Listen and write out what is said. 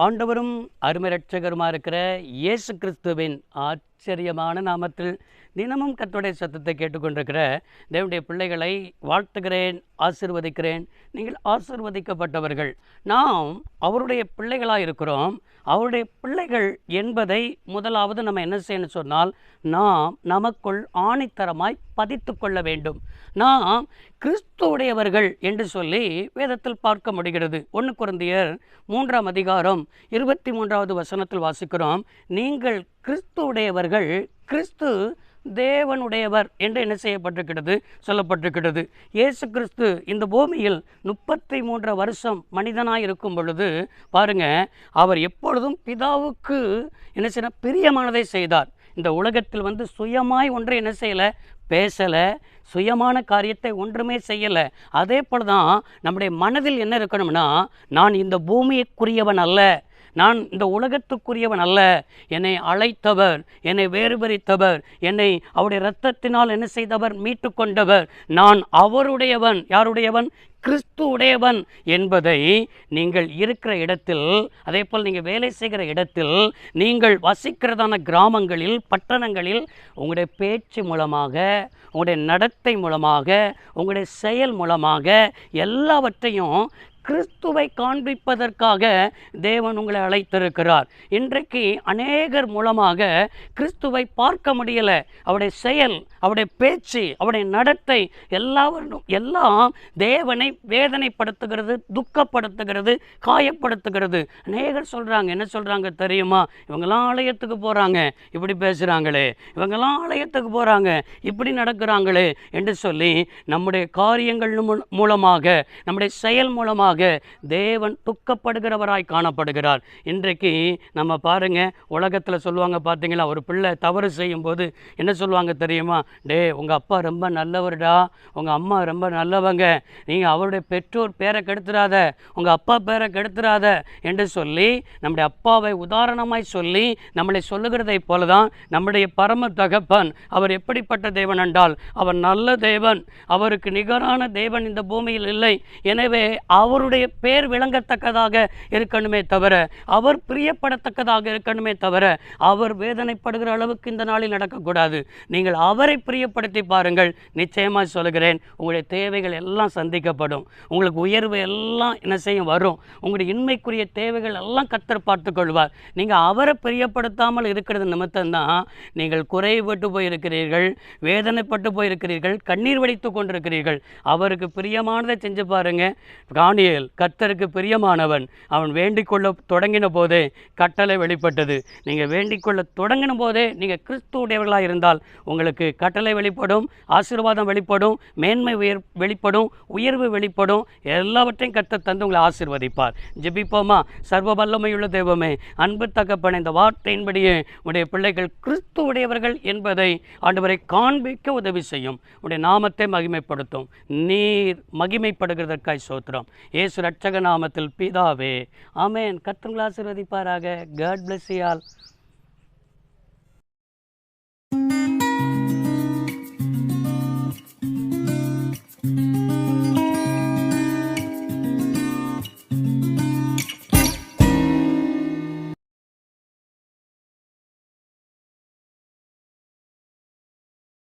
ஆண்டவரும் அருமை இரட்சகருமாக இருக்கிற இயேசு கிறிஸ்துவின் ஆச்சரியமான நாமத்தில் தினமும் கர்த்தருடைய சத்தத்தை கேட்டுக்கொண்டிருக்கிற தேவனுடைய பிள்ளைகளை வாழ்த்துகிறேன், ஆசீர்வதிக்கிறேன். நீங்கள் ஆசீர்வதிக்கப்பட்டவர்கள். நாம் அவருடைய பிள்ளைகளாக இருக்கிறோம். அவருடைய பிள்ளைகள் என்பதை முதலாவது நம்ம என்ன செய்யணும் சொன்னால், நாம் நமக்குள் ஆணித்தரமாய் பதித்து கொள்ள வேண்டும். நாம் கிறிஸ்துவுடையவர்கள் என்று சொல்லி வேதத்தில் பார்க்க முடிகிறது. 1 கொரிந்தியர் 3ஆம் அதிகாரம் 23வது வசனத்தில் வாசிக்கிறோம், நீங்கள் கிறிஸ்துவுடையவர்கள், கிறிஸ்து தேவனுடையவர் என்று என்ன செய்யப்பட்டிருக்கிறது, சொல்லப்பட்டிருக்கிறது. இயேசு கிறிஸ்து இந்த பூமியில் 33 வருஷம் மனிதனாய் இருக்கும் பொழுது பாருங்க, அவர் எப்பொழுதும் பிதாவுக்கு என்ன செய்ய பிரியமானதை செய்தார். இந்த உலகத்தில் சுயமாய் ஒன்றை என்ன செய்யலை, பேசலை, சுயமான காரியத்தை ஒன்றுமே செய்யலை. அதே போல தான் நம்முடைய மனதில் என்ன இருக்கணும்னா, நான் இந்த பூமிக்குரியவன் அல்ல, நான் இந்த உலகத்துக்குரியவன் அல்ல, என்னை அழைத்தவர், என்னை வேறுபரித்தவர், என்னை அவருடைய இரத்தத்தினால் என்ன செய்தவர், மீட்டு கொண்டவர், நான் அவருடையவன். யாருடையவன்? கிறிஸ்து உடையவன் என்பதை நீங்கள் இருக்கிற இடத்தில், அதே போல் நீங்கள் வேலை செய்கிற இடத்தில், நீங்கள் வசிக்கிறதான கிராமங்களில், பட்டணங்களில் உங்களுடைய பேச்சு மூலமாக, உங்களுடைய நடத்தை மூலமாக, உங்களுடைய செயல் மூலமாக எல்லாவற்றையும் கிறிஸ்துவை காண்பிப்பதற்காக தேவன் உங்களை அழைத்திருக்கிறார். இன்றைக்கு அநேகர் மூலமாக கிறிஸ்துவை பார்க்க முடியலை. அவருடைய செயல், அவருடைய பேச்சு, அவருடைய நடத்தை எல்லாம் தேவனை வேதனைப்படுத்துகிறது, துக்கப்படுத்துகிறது, காயப்படுத்துகிறது. அநேகர் சொல்கிறாங்க, என்ன சொல்கிறாங்க தெரியுமா, இவங்கெல்லாம் ஆலயத்துக்கு போகிறாங்க, இப்படி பேசுகிறாங்களே, இவங்கெல்லாம் ஆலயத்துக்கு போகிறாங்க, இப்படி நடக்கிறாங்களே என்று சொல்லி நம்முடைய காரியங்கள் மூலமாக, நம்முடைய செயல் மூலமாக தேவன் துக்கப்படுகிறவராய் காணப்படுகிறார். இன்றைக்கு நம்ம பாருங்க, உலகத்தில் சொல்லுவாங்க பார்த்தீங்களா, ஒரு பிள்ளை தவறு செய்யும் போது என்ன சொல்லுவாங்க தெரியுமா, டே உங்கள் அப்பா ரொம்ப நல்லவர்டா, உங்கள் அம்மா ரொம்ப நல்லவங்க, நீங்கள் அவருடைய பெற்றோர் பேரை கெடுத்துடாத, உங்கள் அப்பா பேரை கெடுத்துடாத என்று சொல்லி நம்முடைய அப்பாவை உதாரணமாய் சொல்லி நம்மளை சொல்லுகிறதை போல தான் நம்முடைய பரம தகப்பன் அவர் எப்படிப்பட்ட தேவன் என்றால், அவர் நல்ல தேவன், அவருக்கு நிகரான தேவன் இந்த பூமியில் இல்லை. எனவே அவருடைய பேர் விளங்கத்தக்கதாக இருக்கணுமே தவிர, அவர் பிரியப்படத்தக்கதாக இருக்கணுமே தவிர, அவர் வேதனைப்படுகிற அளவுக்கு இந்த நாளில் நடக்கக்கூடாது. நீங்கள் அவரை பிரியப்படுத்தி பாருங்கள், நிச்சயமாக சொல்கிறேன், உங்களுடைய தேவைகள் எல்லாம் சந்திக்கப்படும், உங்களுக்கு உயர்வு எல்லாம் என்ன செய்யும் வரும், உங்களுடைய இன்மைக்குரிய தேவைகள் எல்லாம் கர்த்தர் பார்த்து கொள்வார். நீங்கள் அவரை பிரியப்படுத்தாமல் இருக்கிறது நிமித்தம்தான் நீங்கள் குறைபட்டு போயிருக்கிறீர்கள், வேதனைப்பட்டு போயிருக்கிறீர்கள், கண்ணீர் வடித்து கொண்டிருக்கிறீர்கள். அவருக்கு பிரியமானதை செஞ்சு பாருங்க. தானியேல் கர்த்தருக்கு பிரியமானவன், அவன் வேண்டிக்கொள்ள தொடங்கின போதே கட்டளை வெளிப்பட்டது. நீங்கள் வேண்டிக்கொள்ள தொடங்கின போதே நீங்கள் கிறிஸ்துவுடையவர்களாக இருந்தால் உங்களுக்கு கட்டளை வெளிப்படும், ஆசீர்வாதம் வெளிப்படும், மேன்மை வெளிப்படும், உயர்வு வெளிப்படும், எல்லாவற்றையும் கர்த்தர் தந்து உங்களை ஆசீர்வதிப்பார். ஜெபிப்போமா? சர்வ வல்லமையுள்ள தெய்வமே, அன்பு தகப்பனே, இந்த வார்த்தையின்படியே உடைய பிள்ளைகள் கிறிஸ்துவுடையவர்கள் என்பதை ஆண்டவரை காண்பிக்க உதவி செய்யும். உடைய நாமத்தை மகிமைப்படுத்தும். நீர் மகிமைப்படுகிறதற்காய் ஸ்தோத்திரம். இயேசு இரட்சக நாமத்தில் பிதாவே, ஆமென். கர்த்தர் உங்களை ஆசீர்வதிப்பாராக. God bless you all.